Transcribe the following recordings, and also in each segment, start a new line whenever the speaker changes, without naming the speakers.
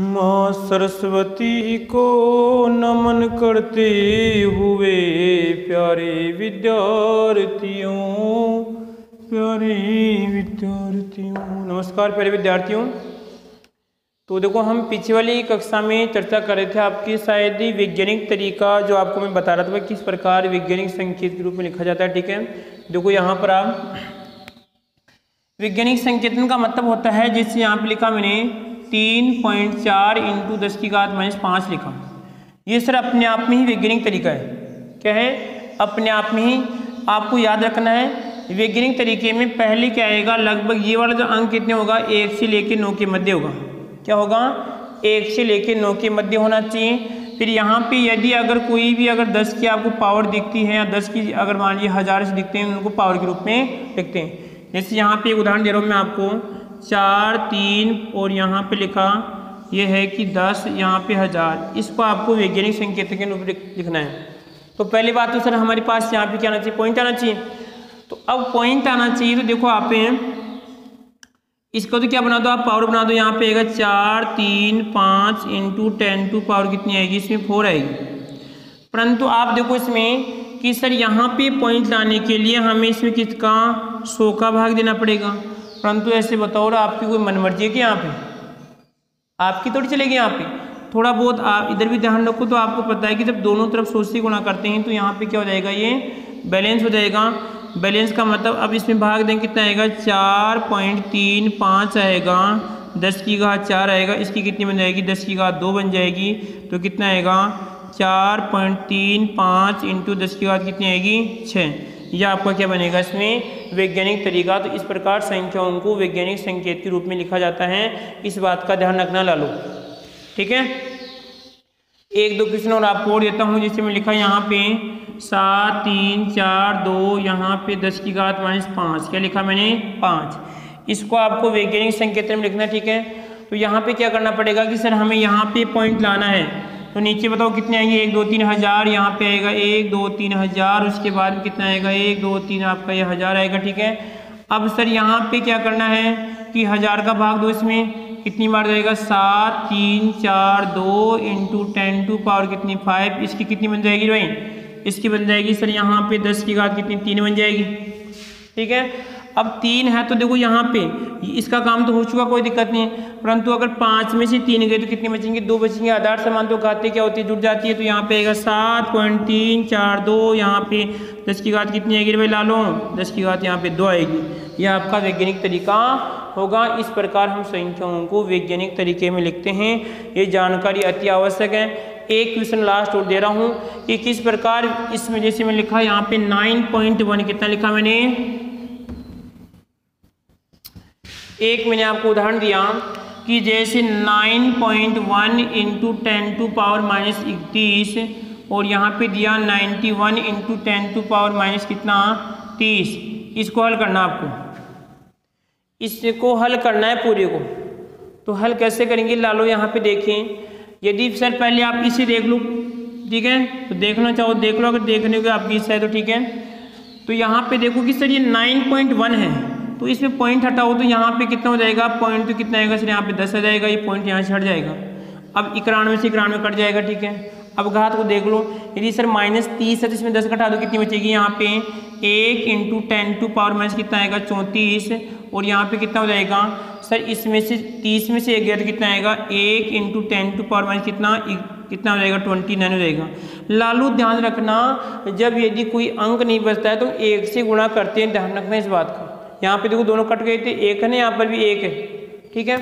माँ सरस्वती को नमन करते हुए प्यारे विद्यार्थियों, नमस्कार प्यारे विद्यार्थियों। तो देखो, हम पिछले वाली कक्षा में चर्चा कर रहे थे आपकी शायद ही वैज्ञानिक तरीका जो आपको मैं बता रहा था किस प्रकार वैज्ञानिक संकेत के रूप में लिखा जाता है। ठीक है, देखो यहाँ पर आप वैज्ञानिक संकेतन का मतलब होता है, जैसे यहाँ पे लिखा मैंने 3.4 × 10⁻⁵ लिखा। ये सर अपने आप में ही वैज्ञानिक तरीका है। क्या है? अपने आप में ही आपको याद रखना है। वैज्ञानिक तरीके में पहले क्या आएगा, लगभग ये वाला जो अंक कितने होगा, 1 से लेकर 9 के मध्य होगा। क्या होगा? 1 से लेकर 9 के मध्य होना चाहिए। फिर यहाँ पे यदि अगर कोई भी अगर 10 की आपको पावर दिखती है या 10 की अगर मान लीजिए 1000 से दिखते हैं, उनको पावर के रूप में लिखते हैं। जैसे यहाँ पे एक उदाहरण दे रहा हूँ मैं आपको, 4, 3 और यहाँ पे लिखा ये है कि 10, यहाँ पे 1000। इसको आपको वैज्ञानिक संकेत के रूप में लिखना है। तो पहली बात तो सर हमारे पास यहाँ पे क्या आना चाहिए, पॉइंट आना चाहिए। तो अब पॉइंट आना चाहिए, तो देखो आप इसको तो क्या बना दो, आप पावर बना दो। यहाँ पे आएगा 4, 3, 5 × 10 पावर कितनी आएगी, इसमें 4 आएगी। परंतु आप देखो इसमें कि सर यहाँ पे पॉइंट लाने के लिए हमें इसमें किसका 100 का भाग देना पड़ेगा। परंतु ऐसे बताओ, और आपकी कोई मनमर्जी है कि यहाँ पे आपकी थोड़ी चलेगी। यहाँ पे थोड़ा बहुत आप इधर भी ध्यान रखो, तो आपको पता है कि जब दोनों तरफ 100 से गुणा करते हैं तो यहाँ पे क्या हो जाएगा, ये बैलेंस हो जाएगा। बैलेंस का मतलब अब इसमें भाग दें कितना आएगा, 4.35 आएगा, 10 की घात 4 आएगा, इसकी कितनी बन जाएगी, 10 की घात 2 बन जाएगी। तो कितना आएगा, 4.35 × 10 की घात कितनी आएगी, 6। यह आपका क्या बनेगा इसमें वैज्ञानिक तरीका। तो इस प्रकार संख्याओं को वैज्ञानिक संकेत के रूप में लिखा जाता है। इस बात का ध्यान रखना लालो। ठीक है, 1-2 क्वेश्चन और आपको और देता हूँ। जैसे मैं लिखा यहाँ पे 7, 3, 4, 2, यहाँ पे 10 की घात -5, क्या लिखा मैंने, 5। इसको आपको वैज्ञानिक संकेतन में लिखना है। ठीक है, तो यहाँ पे क्या करना पड़ेगा कि सर हमें यहाँ पे पॉइंट लाना है। तो नीचे बताओ कितने आएंगे, 1, 2, 3 हज़ार। यहाँ पे आएगा 1, 2, 3 हज़ार। उसके बाद में कितना आएगा, 1, 2, 3 आपका ये 1000 आएगा। ठीक है, अब सर यहाँ पे क्या करना है कि 1000 का भाग दो, इसमें कितनी बार जाएगा, 7, 3, 4, 2 × 10 पावर कितनी 5। इसकी कितनी बन जाएगी भाई, इसकी बन जाएगी सर यहाँ पे 10 की घात कितनी 3 बन जाएगी। ठीक है, अब 3 है तो देखो यहाँ पे इसका काम तो हो चुका, कोई दिक्कत नहीं है। परंतु अगर 5 में से 3 गए तो कितने बचेंगे, 2 बचेंगे। आधार समान तो घातें क्या होती है, जुड़ जाती है। तो यहाँ पे आएगा 7.342, यहाँ पे 10 की घात कितनी आएगी भाई लालो, 10 की घात यहाँ पे 2 आएगी। यह आपका वैज्ञानिक तरीका होगा। इस प्रकार हम संख्याओं को वैज्ञानिक तरीके में लिखते हैं। ये जानकारी अति आवश्यक है। एक क्वेश्चन लास्ट और दे रहा हूँ कि किस प्रकार इसमें, जैसे मैं लिखा यहाँ पे 9.1 कितना लिखा मैंने, एक मैंने आपको उदाहरण दिया कि जैसे 9.1 × 10 पावर -31 और यहाँ पे दिया 91 × 10 पावर कितना 30। इसको हल करना, आपको इसको हल करना है पूरे को। तो हल कैसे करेंगे लालो, यहाँ पे देखें। यदि सर पहले आप इसे देख लो, ठीक है, तो देखना चाहो देख लो, अगर देखने को आपकी इच्छा है तो ठीक है। तो यहाँ पे देखो कि सर ये 9.1 है, तो इसमें पॉइंट हटाओ तो यहाँ पे कितना हो जाएगा, पॉइंट तो कितना आएगा सर, यहाँ पे 10 आ जाएगा। ये पॉइंट यहाँ से हट जाएगा। अब 91 से 91 कट जाएगा। ठीक है, अब घात को देख लो। यदि सर -30 है तो इसमें 10 घटा दो, कितनी बचेगी, यहाँ पे 1 × 10 पावर कितना आएगा, 34। और यहाँ पे कितना हो जाएगा सर, इसमें से 30 में से 1 गया तो कितना आएगा, 1 × 10 पावर कितना हो जाएगा, 29 हो जाएगा। लालू ध्यान रखना, जब यदि कोई अंक नहीं बचता है तो 1 से गुणा करते हैं, ध्यान रखना इस बात का। यहाँ पे देखो दोनों कट गए थे, 1 है ना, यहाँ पर भी 1 है। ठीक है,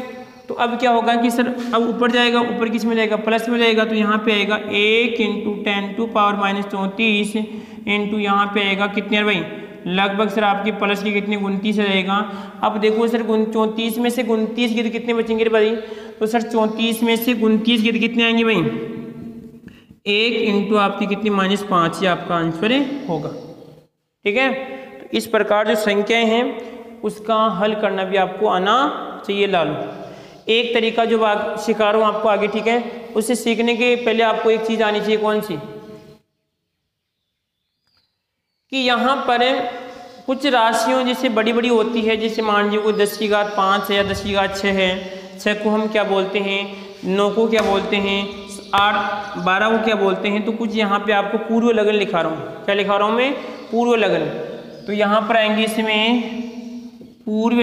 तो अब क्या होगा कि सर अब ऊपर जाएगा, ऊपर किस में जाएगा, प्लस में जाएगा। तो यहाँ पे आएगा 1 × 10 पावर -34 इंटू यहाँ पे आएगा कितने भाई, लगभग सर आपकी प्लस की कितनी 29 रहेगा। अब देखो सर 34 में से 29 गिर कितने बचेंगे भाई, तो सर 34 में से 29 गिर कितने आएंगे भाई, 1 इंटू आपकी कितनी -5, ये आपका आंसर होगा। ठीक है, तो इस प्रकार जो संख्याएं हैं उसका हल करना भी आपको आना चाहिए लालू। एक तरीका जो सिखा रहा हूँ आपको आगे, ठीक है, उससे सीखने के पहले आपको एक चीज आनी चाहिए, कौन सी, कि यहाँ पर कुछ राशियों जैसे बड़ी बड़ी होती है, जैसे मान लीजिए कोई 10 की घात 5 है या 10 की घात 6 है। 6 को हम क्या बोलते हैं, 9 को क्या बोलते हैं, 8 12 को क्या बोलते हैं। तो कुछ यहाँ पे आपको पूर्व लगन लिखा रहा हूँ। क्या लिखा रहा हूँ मैं, पूर्व लगन। तो यहाँ पर आएंगे इसमें पूर्व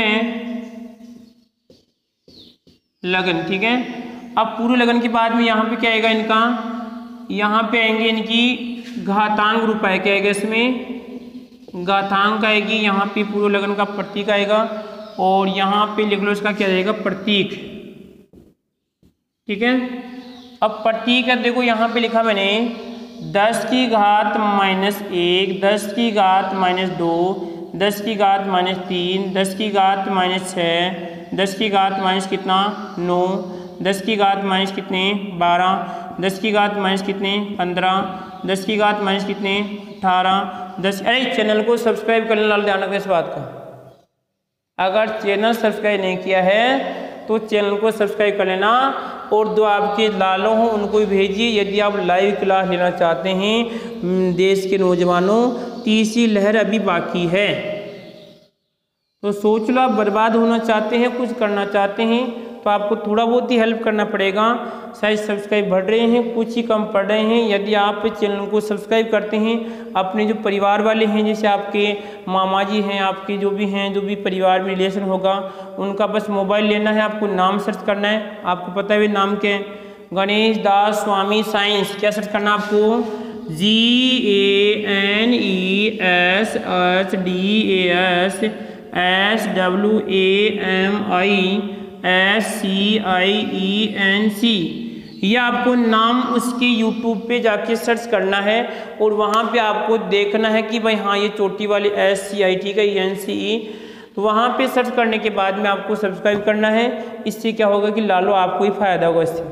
लगन, ठीक है। अब पूर्व लगन के बाद में यहाँ पे क्या आएगा इनका, यहाँ पे आएंगे इनकी घातांक रूप है, क्या आएगा इसमें घातांक आएगी। यहाँ पे पूर्व लगन का प्रतीक आएगा और यहाँ पे लिख लो इसका क्या रहेगा, प्रतीक, ठीक है। अब प्रतीक है, देखो यहाँ पे लिखा मैंने 10 की घात -1, 10 की घात -2, 10 की घात -3, 10 की घात -6, 10 की घात माइनस कितना 9, 10 की घात माइनस कितने 12, 10 की घात माइनस कितने 15, 10 की घात माइनस कितने 18, 10। अरे चैनल को सब्सक्राइब करने वाला ध्यान रखना इस बात का, अगर चैनल सब्सक्राइब नहीं किया है तो चैनल को सब्सक्राइब कर लेना और जो आपके लालों हों उनको भी भेजिए। यदि आप लाइव क्लास लेना चाहते हैं देश के नौजवानों, तीसरी लहर अभी बाकी है, तो सोच लो आप बर्बाद होना चाहते हैं, कुछ करना चाहते हैं तो आपको थोड़ा बहुत ही हेल्प करना पड़ेगा। शायद सब्सक्राइब बढ़ रहे हैं, कुछ ही कम पड़ रहे हैं। यदि आप चैनल को सब्सक्राइब करते हैं, अपने जो परिवार वाले हैं, जैसे आपके मामा जी हैं, आपके जो भी हैं, जो भी परिवार में रिलेशन होगा, उनका बस मोबाइल लेना है, आपको नाम सर्च करना है। आपको पता है वे नाम के गणेश दास स्वामी साइंस, क्या सर्च करना आपको GANESHDASWAMISCIENC, यह आपको नाम उसके यूट्यूब पे जाके सर्च करना है और वहाँ पे आपको देखना है कि भाई हाँ ये चोटी वाली SCI का ENCE, तो वहाँ पे सर्च करने के बाद में आपको सब्सक्राइब करना है। इससे क्या होगा कि लालो आपको ही फायदा होगा इससे।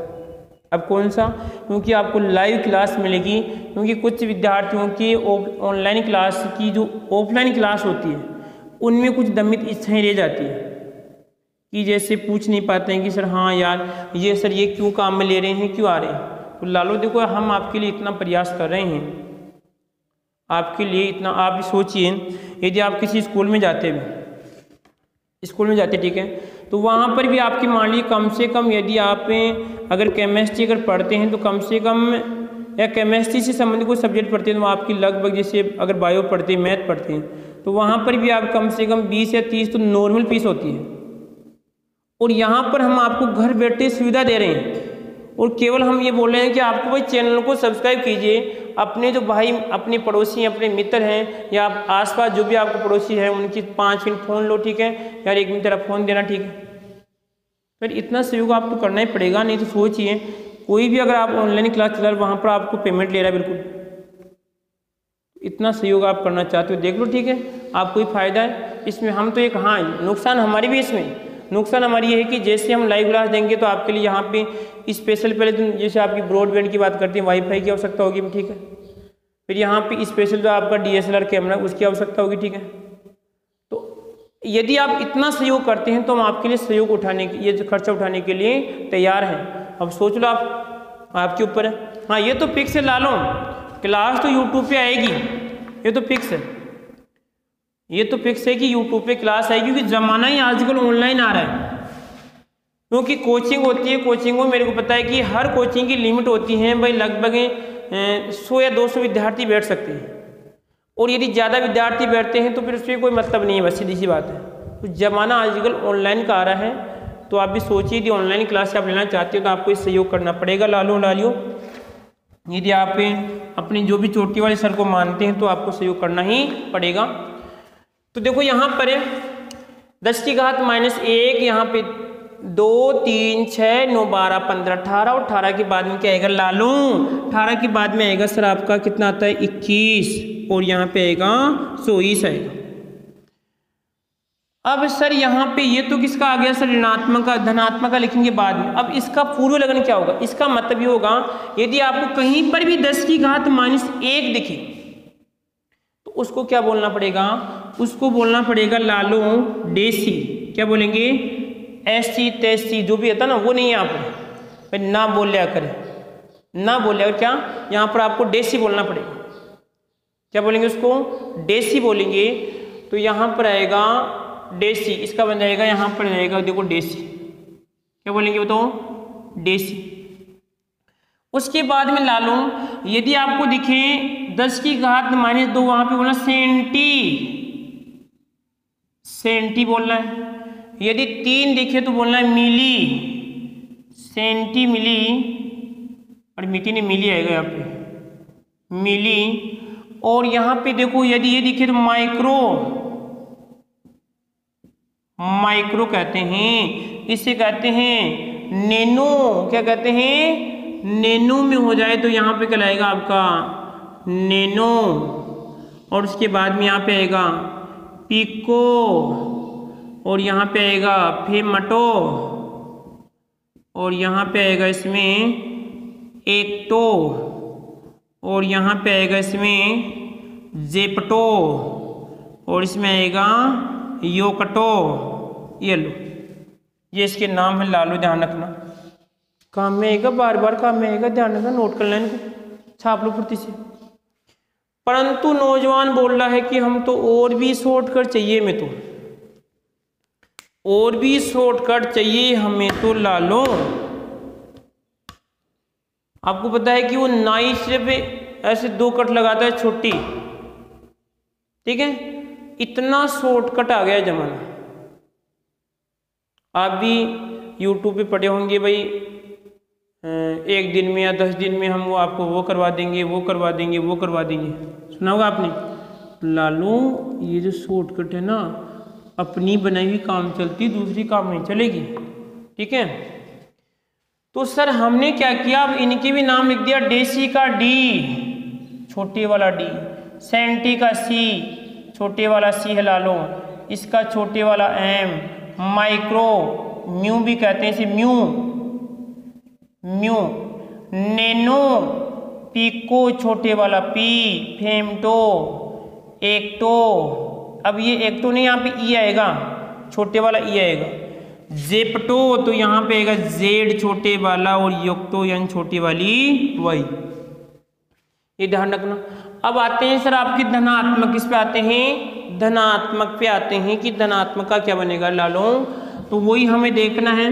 अब कौन सा, क्योंकि आपको लाइव क्लास मिलेगी, क्योंकि कुछ विद्यार्थियों की ऑनलाइन क्लास की जो ऑफलाइन क्लास होती है उनमें कुछ दमित इच्छाएं रह जाती है कि जैसे पूछ नहीं पाते हैं कि सर हाँ यार ये सर ये क्यों काम में ले रहे हैं, क्यों आ रहे हैं। तो लालो देखो हम आपके लिए इतना प्रयास कर रहे हैं, आपके लिए इतना, आप सोचिए यदि आप किसी स्कूल में जाते ठीक है, तो वहाँ पर भी आपकी मान लीजिए कम से कम यदि आप अगर केमिस्ट्री अगर पढ़ते हैं तो कम से कम, या केमिस्ट्री से संबंधित कोई सब्जेक्ट पढ़ते हैं तो आपकी लगभग, जैसे अगर बायो पढ़ते हैं, मैथ पढ़ते हैं, तो वहाँ पर भी आप कम से कम 20 या 30 तो नॉर्मल फीस होती है। और यहाँ पर हम आपको घर बैठे सुविधा दे रहे हैं और केवल हम ये बोल रहे हैं कि आपको भाई चैनल को सब्सक्राइब कीजिए। अपने जो भाई, अपने पड़ोसी, अपने मित्र हैं या आसपास जो भी आपके पड़ोसी हैं उनकी 5 मिनट फ़ोन लो, ठीक है यार, 1 मिनट तेरा फ़ोन देना, ठीक है। फिर इतना सहयोग आपको करना ही पड़ेगा, नहीं तो सोचिए कोई भी अगर आप ऑनलाइन क्लास चला रहे वहाँ पर आपको पेमेंट ले रहा है, बिल्कुल इतना सहयोग आप करना चाहते हो देख लो, ठीक है, आपको ही फायदा है इसमें। हम तो एक, हाँ नुकसान हमारी भी, इसमें नुकसान हमारी ये है कि जैसे हम लाइव क्लास देंगे तो आपके लिए यहाँ पे स्पेशल, पहले तो जैसे आपकी ब्रॉडबैंड की बात करते हैं वाईफाई की आवश्यकता होगी, ठीक है। फिर यहाँ पे स्पेशल जो आपका DSLR कैमरा उसकी आवश्यकता होगी, ठीक है। तो यदि आप इतना सहयोग करते हैं तो हम आपके लिए सहयोग उठाने की, ये खर्चा उठाने के लिए तैयार हैं। अब सोच लो आप, आपके ऊपर है। हाँ ये तो फिक्स है लालो, क्लास तो यूट्यूब पे आएगी, ये तो फिक्स है, ये तो फिक्स है कि यूट्यूब पे क्लास आएगी, क्योंकि ज़माना ही आजकल ऑनलाइन आ रहा है। क्योंकि कोचिंग होती है, कोचिंग में मेरे को पता है कि हर कोचिंग की लिमिट होती है भाई, लगभग 100 या 200 विद्यार्थी बैठ सकते हैं, और यदि ज़्यादा विद्यार्थी बैठते हैं तो फिर उसमें कोई मतलब नहीं है, बस सीधी सी बात है। तो ज़माना आजकल ऑनलाइन का आ रहा है, तो आप भी सोचिए यदि ऑनलाइन क्लास आप लेना चाहते हो तो आपको इस सहयोग करना पड़ेगा लालियो। यदि आप अपने जो भी चोटी वाले सर को मानते हैं तो आपको सहयोग करना ही पड़ेगा। तो देखो यहाँ पर 10 की घात -1, यहाँ पे 2 3 6 9 12 15 18, और 18 के बाद में क्या आएगा लालू, 18 के बाद में आएगा सर आपका कितना आता है 21, और यहाँ पे आएगा 24 आएगा। अब सर यहाँ पे ये तो किसका आ गया सर, ऋणात्मक का, धनात्मक का लिखेंगे बाद में। अब इसका पूर्व लगन क्या होगा, इसका मतलब ये होगा यदि आपको कहीं पर भी 10 की घात -1 दिखे तो उसको क्या बोलना पड़ेगा, उसको बोलना पड़ेगा लालो डेसी। क्या बोलेंगे, SC तेसी जो भी होता ना वो नहीं है, यहाँ पर ना बोल लिया करें, ना बोल लिया, क्या यहाँ पर आपको डेसी बोलना पड़ेगा। क्या बोलेंगे उसको, डेसी बोलेंगे। तो यहाँ पर आएगा डेसी, इसका बन जाएगा यहाँ पर जाएगा, देखो डेसी, क्या बोलेंगे बताओ डेसी। उसके बाद में ला लूँ, यदि आपको दिखे 10 की घात -2, वहाँ पे बोलना सेंटी बोलना है। यदि 3 दिखे तो बोलना है मिली, सेंटी मिली, और मिली नहीं मिली आएगा यहाँ पे, मिली। और यहाँ पे देखो यदि ये दिखे तो माइक्रो कहते हैं, इसे कहते हैं नैनो। क्या कहते हैं? नैनो में हो जाए तो यहाँ पे कहलाएगा आपका नैनो। और उसके बाद में यहाँ पे आएगा पिको, और यहाँ पे आएगा फेमटो, और यहाँ पे आएगा इसमें एक्टो, और यहाँ पे आएगा इसमें जेपटो, और इसमें आएगा योकटो। ये लो, ये इसके नाम है, ला लो, ध्यान रखना, काम में आएगा, बार बार काम में आएगा, ध्यान रखना, नोट कर लेना, छाप लो फुर्ती से। परंतु नौजवान बोल रहा है कि हम तो और भी शॉर्टकट चाहिए, में तो और भी शॉर्टकट चाहिए हमें, तो ला लो। आपको पता है कि वो नाई सिर्फ ऐसे 2 कट लगाता है छोटी, ठीक है, इतना शॉर्टकट आ गया जमाना। आप भी YouTube पे पढ़े होंगे भाई, 1 दिन में या 10 दिन में हम वो आपको वो करवा देंगे, वो करवा देंगे, वो करवा देंगे, सुना होगा आपने। लालू ये जो शॉर्टकट है ना, अपनी बनाई हुई काम चलती, दूसरी काम नहीं चलेगी, ठीक है। तो सर हमने क्या किया, अब इनके भी नाम लिख दिया। डेसी का डी, छोटे वाला डी, सेंटी का सी, छोटे वाला सी है लालो, इसका छोटे वाला एम, माइक्रो, म्यू भी कहते हैं इसे, म्यू, नैनो, पिको छोटे वाला पी, फेमटो, एक्टो। अब ये एक्टो नहीं, यहाँ पे ई आएगा, छोटे वाला ई आएगा। जेपटो तो यहाँ पे आएगा जेड छोटे वाला, और योक्टो यानी छोटी वाली वाई, ये ध्यान रखना। अब आते हैं सर आपके धनात्मक, किस पे आते हैं? धनात्मक पे आते हैं कि धनात्मक का क्या बनेगा लालो। तो वही हमें देखना है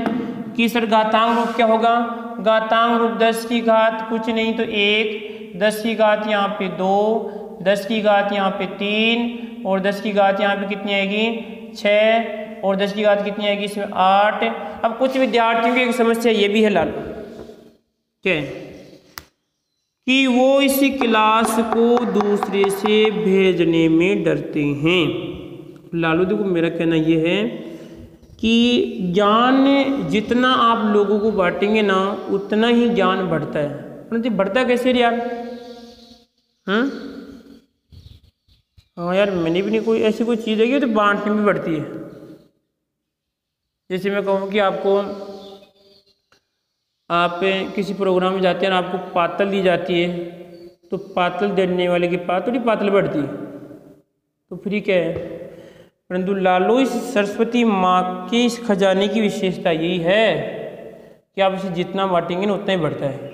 कि सर घातांक रूप क्या होगा। घातांक रूप 10 की घात कुछ नहीं तो 1, 10 की घात यहाँ पे 2, 10 की घात यहाँ पे 3, और 10 की घात यहाँ पे कितनी आएगी 6, और 10 की घात कितनी आएगी इसमें 8। अब कुछ विद्यार्थियों की एक समस्या ये भी है लाल, क्या है कि वो इसी क्लास को दूसरे से भेजने में डरते हैं। लालू देखो मेरा कहना ये है कि ज्ञान जितना आप लोगों को बांटेंगे ना, उतना ही ज्ञान बढ़ता है। परंतु बढ़ता कैसे यार? हाँ यार, मैंने भी नहीं कोई ऐसी कोई चीज़ है तो बांटने में बढ़ती है। जैसे मैं कहूँ कि आपको, आप किसी प्रोग्राम में जाते हैं और आपको पातल दी जाती है, तो पातल देने वाले की थोड़ी पातल बढ़ती है, तो फ्री क्या है। परंतु लालो इस सरस्वती माँ के इस खजाने की विशेषता यही है कि आप इसे जितना बांटेंगे ना उतना ही बढ़ता है,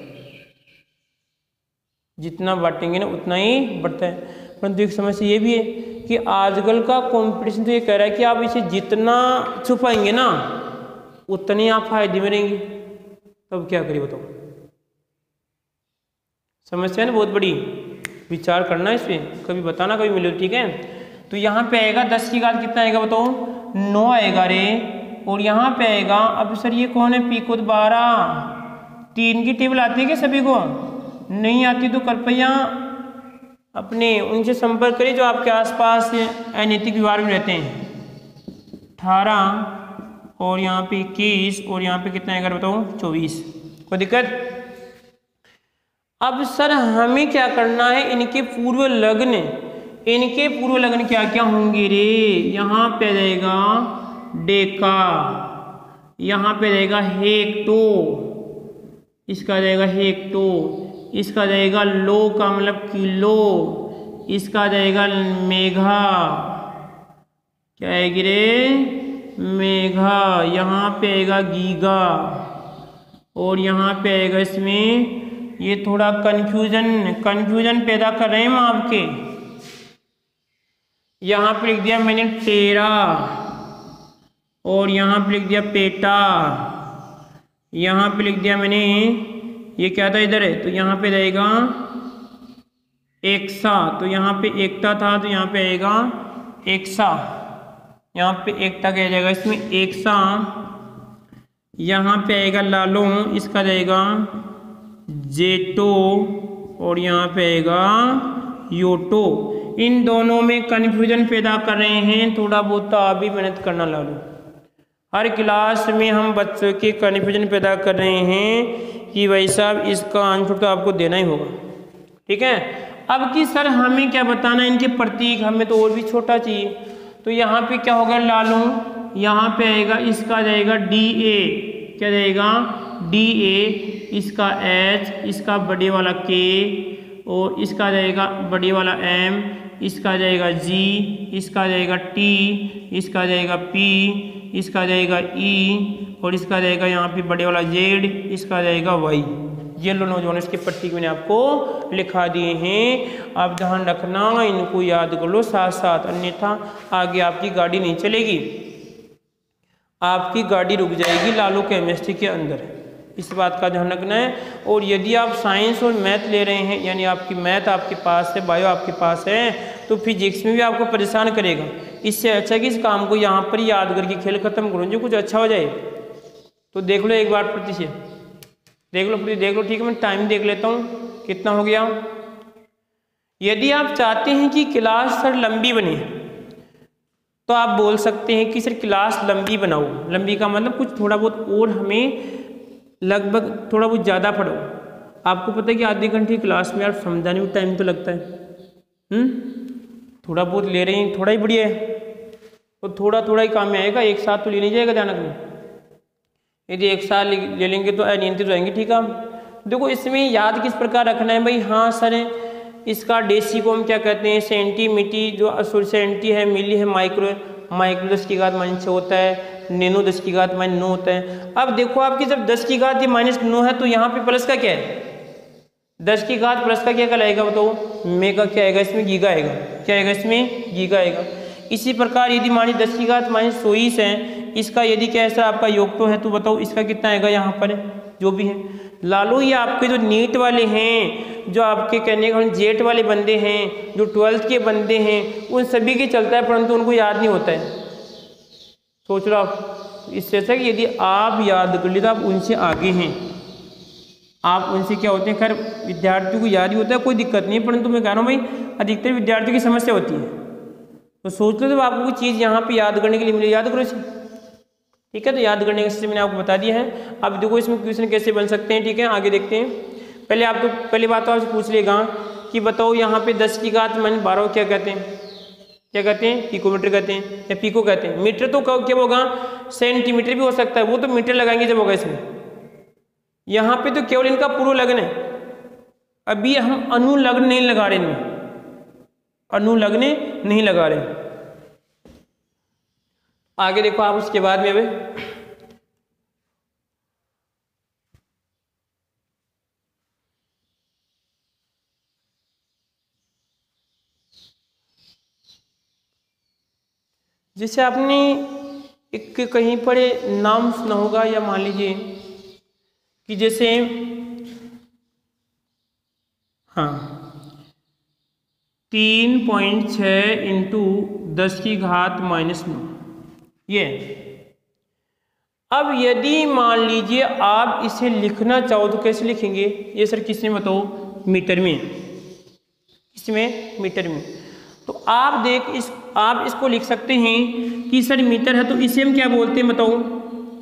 जितना बांटेंगे ना उतना ही बढ़ता है। परंतु एक समस्या ये भी है कि आजकल का कंपटीशन तो ये कह रहा है कि आप इसे जितना छुपाएंगे ना उतने आप फायदे में रहेंगे। तब क्या करिए बताओ? समस्या है ना बहुत बड़ी, विचार करना इस पर, कभी बताना कभी मिले, ठीक है। तो यहाँ पे आएगा 10 की घात कितना आएगा बताओ? 9 आएगा रे। और यहाँ पे आएगा, अब सर ये कौन है? पी को 12। 3 की टेबल आती है क्या सभी को? नहीं आती तो कृपया अपने उनसे संपर्क करिए जो आपके आसपास अनैतिक व्यवहार में रहते हैं। 18 और यहाँ पे 21 और यहाँ पे कितना आएगा बताओ? 24। कोई दिक्कत? अब सर हमें क्या करना है, इनके पूर्व लग्न, इनके पूर्व लग्न क्या क्या होंगे रे? यहाँ पे रहेगा डेका, यहाँ पे रहेगा हेक्टो, इसका रहेगा हेक्टो, इसका रहेगा लो का मतलब किलो, इसका रहेगा मेघा, क्या आएगी रे? मेघा। यहाँ पे आएगा गीगा, और यहाँ पे आएगा इसमें, ये थोड़ा कंफ्यूजन पैदा कर रहे हैं हम आपके। यहाँ पे लिख दिया मैंने टेरा, और यहाँ पे लिख दिया पेटा, यहाँ पे लिख दिया मैंने, ये क्या था इधर है, तो यहाँ पे रहेगा एक्सा, तो यहाँ पे एकता था तो यहाँ पे आएगा एक्सा, यहाँ पे एकता क्या जाएगा इसमें एक्सा, यहाँ पे आएगा लालो, इसका जाएगा जेटो, और यहाँ पे आएगा योटो। इन दोनों में कन्फ्यूजन पैदा कर रहे हैं, थोड़ा बहुत तो आप भी मेहनत करना लालो। हर क्लास में हम बच्चों के कन्फ्यूजन पैदा कर रहे हैं कि भाई साहब इसका आंसर तो आपको देना ही होगा, ठीक है। अब कि सर हमें क्या बताना है, इनके प्रतीक हमें तो और भी छोटा चाहिए, तो यहाँ पे क्या होगा लालो, यहाँ पे आएगा इसका जाएगा डी ए, क्या जाएगा डी ए, इसका एच, इसका बड़े वाला के, और इसका जाएगा बड़े वाला एम, इसका जाएगा जी, इसका जाएगा टी, इसका जाएगा पी, इसका जाएगा ई, और इसका जाएगा यहाँ पे बड़े वाला जेड, इसका जाएगा वाई। ये लो नौजवान, इसके प्रतीक मैंने आपको लिखा दिए हैं, आप ध्यान रखना, इनको याद कर लो साथ साथ, अन्यथा आगे आपकी गाड़ी नहीं चलेगी, आपकी गाड़ी रुक जाएगी लालो केमिस्ट्री के अंदर, इस बात का ध्यान रखना है। और यदि आप साइंस और मैथ ले रहे हैं, यानी आपकी मैथ आपके पास है, बायो आपके पास है, तो फिजिक्स में भी आपको परेशान करेगा। इससे अच्छा कि इस काम को यहाँ पर याद करके खेल खत्म करो, जो कुछ अच्छा हो जाए। तो देख लो एक बार प्रति से, देख लो, ठीक है। मैं टाइम देख लेता हूँ कितना हो गया। यदि आप चाहते हैं कि क्लास सर लंबी बने, तो आप बोल सकते हैं कि सर क्लास लंबी बनाओ। लंबी का मतलब कुछ थोड़ा बहुत और हमें लगभग थोड़ा बहुत ज़्यादा पढ़ो। आपको पता है कि आधे घंटे की क्लास में यार समझाने में टाइम तो लगता है, थोड़ा बहुत ले रहे हैं, थोड़ा ही बढ़िया है, तो थोड़ा ही काम में आएगा, एक साथ तो ले नहीं जाएगा, ध्यान रखना। यदि एक साथ ले लेंगे तो अनियंत्रित रहेंगे, ठीक है। देखो इसमें याद किस प्रकार रखना है भाई, हाँ सर इसका डेसी को हम क्या कहते हैं, सेंटीमीटी, जो सेंटी है, मिली है, माइक्रो 10⁻⁻⁹ होता है, नैनो 10⁻⁹ होता है। अब देखो आपकी जब 10⁻⁹ है, तो यहाँ पे प्लस का क्या है, 10⁻+ का क्या कहलाएगा बताओ, मेगा क्या आएगा इसमें, गीगा आएगा, क्या आएगा इसमें, गीगा आएगा। इसी प्रकार यदि मान ली 10⁻⁻⁴ है, इसका यदि क्या ऐसा आपका योग तो है, तो बताओ इसका कितना आएगा यहाँ पर, जो भी है। लालो ये आपके जो नीट वाले हैं, जो आपके कहने का जेट वाले बंदे हैं, जो 12th के बंदे हैं, उन सभी के चलता है, परंतु उनको याद नहीं होता है। सोच लो आप, इससे ऐसा कि यदि आप याद कर लिए तो आप उनसे आगे हैं, आप उनसे क्या होते हैं, खैर विद्यार्थियों को याद ही होता है, कोई दिक्कत नहीं है, परंतु मैं कह रहा हूँ भाई अधिकतर विद्यार्थियों की समस्या होती है। तो सोच लो, जब आपको कोई चीज़ यहाँ पे याद करने के लिए मिले, याद करो इसे, ठीक है। तो याद करने का सिस्टम मैंने आपको बता दिया है। अब देखो इसमें क्वेश्चन कैसे बन सकते हैं, ठीक है, आगे देखते हैं। पहले बात तो आपसे पूछ लेगा कि बताओ यहाँ पे 10⁻12 क्या कहते हैं, क्या कहते हैं, पिकोमीटर कहते हैं या पिको कहते हैं। मीटर तो क्या होगा, सेंटीमीटर भी हो सकता है, वो तो मीटर लगाएंगे जब होगा इसमें। यहाँ पे तो केवल इनका पूर्व लग्न है, अभी हम अनुलग्न नहीं लगा रहे, इनमें अनुलग्न नहीं लगा रहे। आगे देखो आप उसके बाद में, अब जैसे आपने एक कहीं पर नाम सुना होगा, या मान लीजिए कि जैसे हाँ 3.6 × 10⁻⁻⁹ ये। अब यदि मान लीजिए आप इसे लिखना चाहो तो कैसे लिखेंगे, ये सर किसमें बताओ, मीटर में, किसमें, मीटर में। तो आप आप इसको लिख सकते हैं कि सर मीटर है, तो इसे हम क्या बोलते हैं बताओ,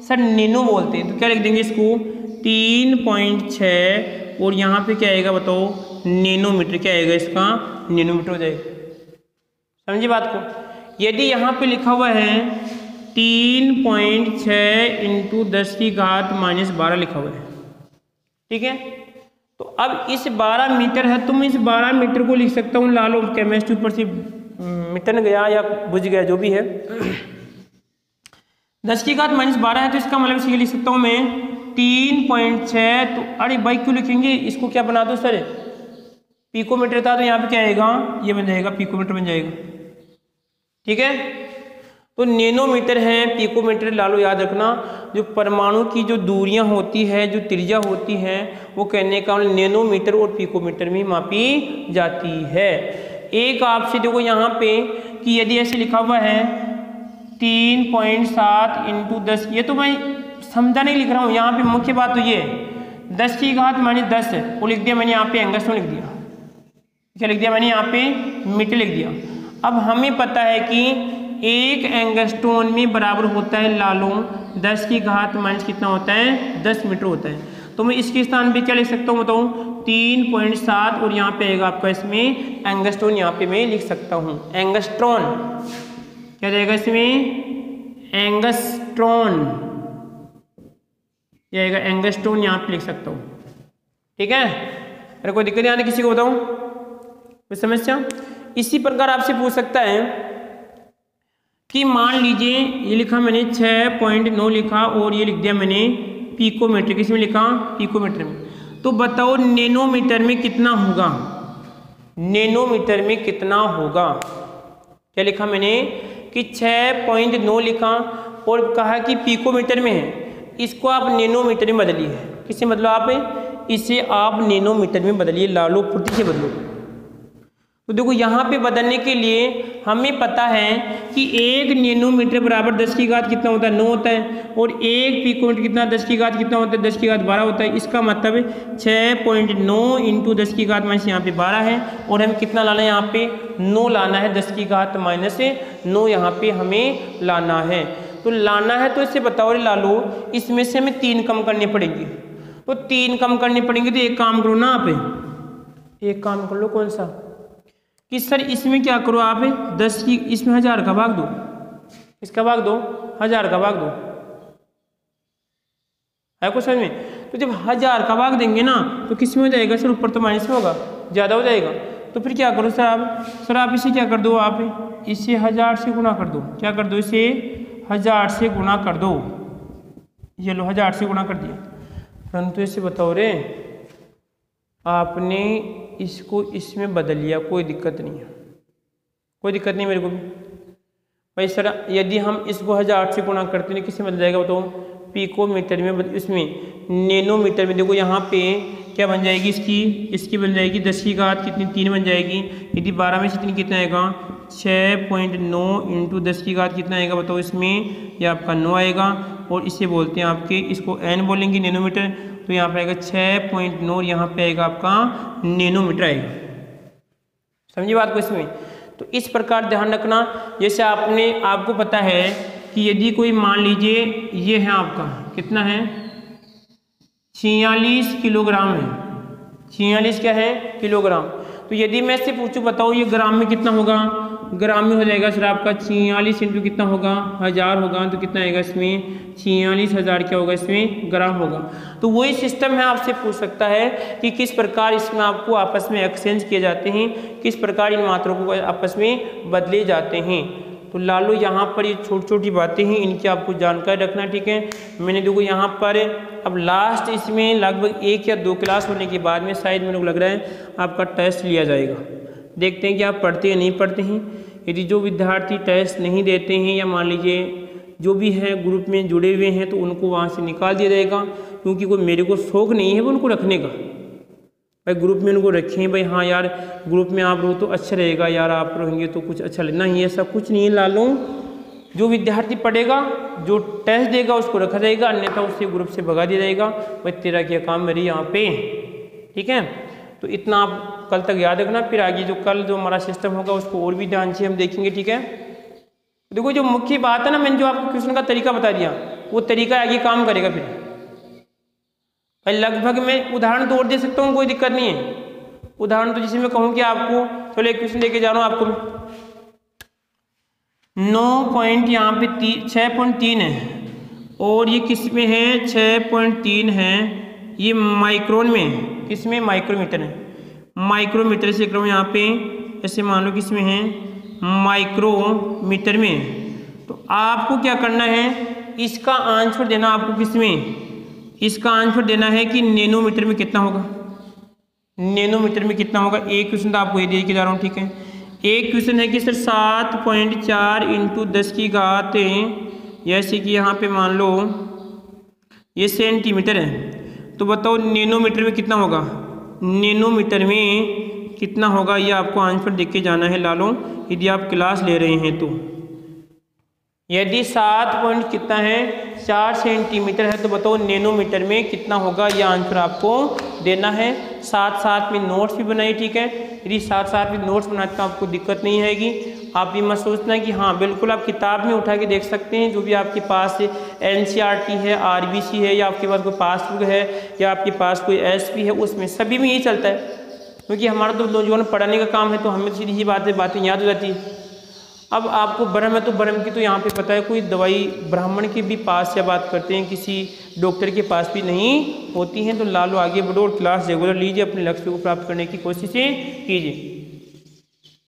सर नैनो बोलते हैं। तो क्या लिख देंगे इसको, 3.6 और यहाँ पे क्या आएगा बताओ, नैनोमीटर, क्या आएगा इसका, नैनोमीटर हो जाएगा। समझिए बात को। यदि यहाँ पे लिखा हुआ है 3.6 × 10⁻12 लिखा हुआ है, ठीक है। तो अब इस 12 मीटर है, तो मैं इस 12 मीटर को लिख सकता हूँ, लालो केमिस्ट्री ऊपर से मिटन गया या बुझ गया जो भी है, 10⁻12 है, तो इसका मतलब इसे लिख सकता हूँ मैं 3.6। तो अरे भाई क्यों लिखेंगे इसको, क्या बना दो सर, पिकोमीटर था, तो यहाँ पे क्या आएगा, ये बन जाएगा, पिकोमीटर बन जाएगा, ठीक है। तो नैनोमीटर है, पिकोमीटर ला लो, याद रखना। जो परमाणु की जो दूरियां होती है, जो त्रिज्या होती है, वो कहने का नैनोमीटर और पिकोमीटर में मापी जाती है। एक आपसे देखो यहाँ पे कि यदि ऐसे लिखा हुआ है 3.7 × 10, ये तो मैं समझा नहीं लिख रहा हूँ, यहाँ पे मुख्य बात तो ये 10 की घात -10 वो लिख दिया मैंने, यहाँ पे एंगस्ट्रॉन लिख दिया। क्या लिख दिया मैंने? यहाँ पे मीटर लिख दिया। अब हमें पता है कि 1 एंगस्ट्रॉन में बराबर होता है लालो 10 की घात माइनस कितना होता है? 10 मीटर होता है। तो मैं इसके स्थान पे क्या लिख सकता हूँ बताऊँ? 3.7 और यहाँ पे आएगा आपका इसमें एंगस्ट्रॉन, यहाँ पे मैं लिख सकता हूँ एंगस्ट्रॉन। क्या जाएगा इसमें? एंगस्ट्रॉन, ये आएगा एंगस्ट्रॉन, यहाँ पे लिख सकता हूँ। ठीक है, अरे कोई दिक्कत यहाँ किसी को बताऊँ, कोई समस्या? इसी प्रकार आपसे पूछ सकता है कि मान लीजिए ये लिखा मैंने 6.9 लिखा और ये लिख दिया मैंने पिकोमीटर, किसमें लिखा? पिकोमीटर में। तो बताओ नैनोमीटर में कितना होगा? नैनोमीटर में कितना होगा? क्या लिखा मैंने कि 6.9 लिखा और कहा कि पिकोमीटर में है, इसको आप नैनोमीटर में बदलिए। किससे बदलो आप? इसे आप नैनोमीटर में बदलिए, लालो प्रति से बदलो। तो देखो यहाँ पे बदलने के लिए हमें पता है कि 1 नैनोमीटर बराबर 10 की घात कितना होता है? 9 होता है। और 1 पिकोमीटर कितना? 10 की घात कितना होता है? 10 की घात 12 होता है। इसका मतलब 6.9 × 10 की घात माइनस यहाँ पे 12 है। और हमें कितना लाना है? यहाँ पे 9 लाना है, 10 की घात माइनस 9 यहाँ पे हमें लाना है। तो लाना है तो इससे बताओ रे लालो, इसमें से हमें 3 कम करने पड़ेंगे। तो 3 कम करने पड़ेंगे तो एक काम करो ना आप, एक काम कर लो। कौन सा? कि सर इसमें क्या करो आप 10 की, इसमें 1000 का भाग दो, इसका भाग दो, 1000 का भाग दो, है कुछ समझ में? तो जब 1000 का भाग देंगे ना तो किस में हो जाएगा सर? ऊपर तो माइनस में होगा, ज़्यादा हो जाएगा। तो फिर क्या करो सर आप इसे क्या कर दो, आप इसे 1000 से गुणा कर दो। क्या कर दो? इसे 1000 से गुणा कर दो। ये लो 1000 से गुणा कर दिया। परंतु इसे बताओ रे, आपने इसको इसमें बदल लिया, कोई दिक्कत नहीं है, कोई दिक्कत नहीं मेरे को भी भाई। सर यदि हम इसको 1000 से गुणा करते हैं किससे बदल जाएगा बताओ? पिकोमीटर में, इसमें नैनोमीटर में। देखो यहाँ पे क्या बन जाएगी इसकी बन जाएगी 10 की घात कितनी? 3 बन जाएगी। यदि 12 में से 3 कितना आएगा? 6.9 × 10 की घात कितना आएगा बताओ? इसमें यह आपका 9 आएगा। और इसे बोलते हैं आपके, इसको n बोलेंगे नैनोमीटर। तो यहाँ पे आएगा 6.9, यहाँ पे आएगा आपका नैनोमीटर आएगा। समझिए बात को इसमें? तो इस प्रकार ध्यान रखना। जैसे आपको पता है कि यदि कोई मान लीजिए ये है आपका कितना है? 46 किलोग्राम है। 46 क्या है? किलोग्राम। तो यदि मैं इससे पूछूं बताओ ये ग्राम में कितना होगा? ग्राम में हो जाएगा सर आपका 46 × कितना होगा? 1000 होगा। तो कितना आएगा इसमें? 46,000 क्या होगा इसमें? ग्राम होगा। तो वही सिस्टम है, आपसे पूछ सकता है कि किस प्रकार इसमें आपको आपस में एक्सचेंज किए जाते हैं, किस प्रकार इन मात्रों को आपस में बदले जाते हैं। तो लालो यहाँ पर ये छोटी छोटी बातें हैं, इनकी आपको जानकारी रखना। ठीक है, मैंने देखो यहाँ पर अब लास्ट इसमें लगभग 1 या 2 क्लास होने के बाद में शायद मेरे को लग रहा है आपका टेस्ट लिया जाएगा। देखते हैं कि आप पढ़ते या नहीं पढ़ते हैं। यदि जो विद्यार्थी टेस्ट नहीं देते हैं या मान लीजिए जो भी है ग्रुप में जुड़े हुए हैं तो उनको वहाँ से निकाल दिया जाएगा, क्योंकि कोई मेरे को शौक नहीं है वो उनको रखने का। भाई ग्रुप में उनको रखें, भाई हाँ यार ग्रुप में आप रहो तो अच्छा रहेगा यार, आप रहेंगे तो कुछ अच्छा लगना ही, ऐसा कुछ नहीं है लालो। जो विद्यार्थी पढ़ेगा, जो टेस्ट देगा उसको रखा जाएगा, अन्यथा उससे ग्रुप से भगा दिया जाएगा। भाई तेरा क्या काम मेरे यहाँ पे। ठीक है, तो इतना आप कल तक याद रखना। फिर आगे जो कल जो हमारा सिस्टम होगा उसको और भी ध्यान से हम देखेंगे। ठीक है, देखो जो मुख्य बात है ना, मैंने जो आपको क्वेश्चन का तरीका बता दिया वो तरीका आगे काम करेगा। फिर भाई लगभग मैं उदाहरण तो और दे सकता हूँ, कोई दिक्कत नहीं है। उदाहरण तो जैसे मैं कहूँ कि आपको चलो एक क्वेश्चन लेके जा रहा हूँ आपको, 9 पॉइंट यहाँ पे 6.3 है और ये किस में है? 6.3 है, ये माइक्रोन में है। किस में? माइक्रोमीटर है। माइक्रोमीटर से कर रहा हूँ यहाँ पे, ऐसे मान लो किस में है? माइक्रोमीटर में। तो आपको क्या करना है, इसका आंसर देना आपको किस में? इसका आंसर देना है कि नैनोमीटर में कितना होगा, नैनोमीटर में कितना होगा। एक क्वेश्चन तो आपको ये दे के जा रहा हूँ। ठीक है, एक क्वेश्चन है कि सर 7.4 इंटू 10 की घात, जैसे कि यहाँ पे मान लो ये सेंटीमीटर है, तो बताओ नैनोमीटर में कितना होगा, नैनोमीटर में कितना होगा, ये आपको आंसर देख के जाना है लालो, यदि आप क्लास ले रहे हैं तो। यदि 7 पॉइंट कितना है 4 सेंटीमीटर है, तो बताओ नैनोमीटर में कितना होगा, यह आंसर आपको देना है। साथ साथ में नोट्स भी बनाइए, ठीक है। यदि साथ साथ में नोट्स बनाते तो आपको दिक्कत नहीं आएगी। आप ये मत सोचना कि हाँ बिल्कुल आप किताब में उठा के देख सकते हैं, जो भी आपके पास NCERT है, RBC है, या आपके पास कोई पासबुक है, या आपके पास कोई SP है, उसमें सभी में यही चलता है, क्योंकि हमारा तो नौजवान पढ़ाने का काम है, तो हमें सीधी सी बातें याद हो जाती है। अब आपको ब्रह्म है तो ब्रह्म की तो यहाँ पे पता है, कोई दवाई ब्राह्मण के भी पास या बात करते हैं, किसी डॉक्टर के पास भी नहीं होती हैं। तो लालो आगे बढ़ो और क्लास रेगुलर लीजिए, अपने लक्ष्य को प्राप्त करने की कोशिशें कीजिए।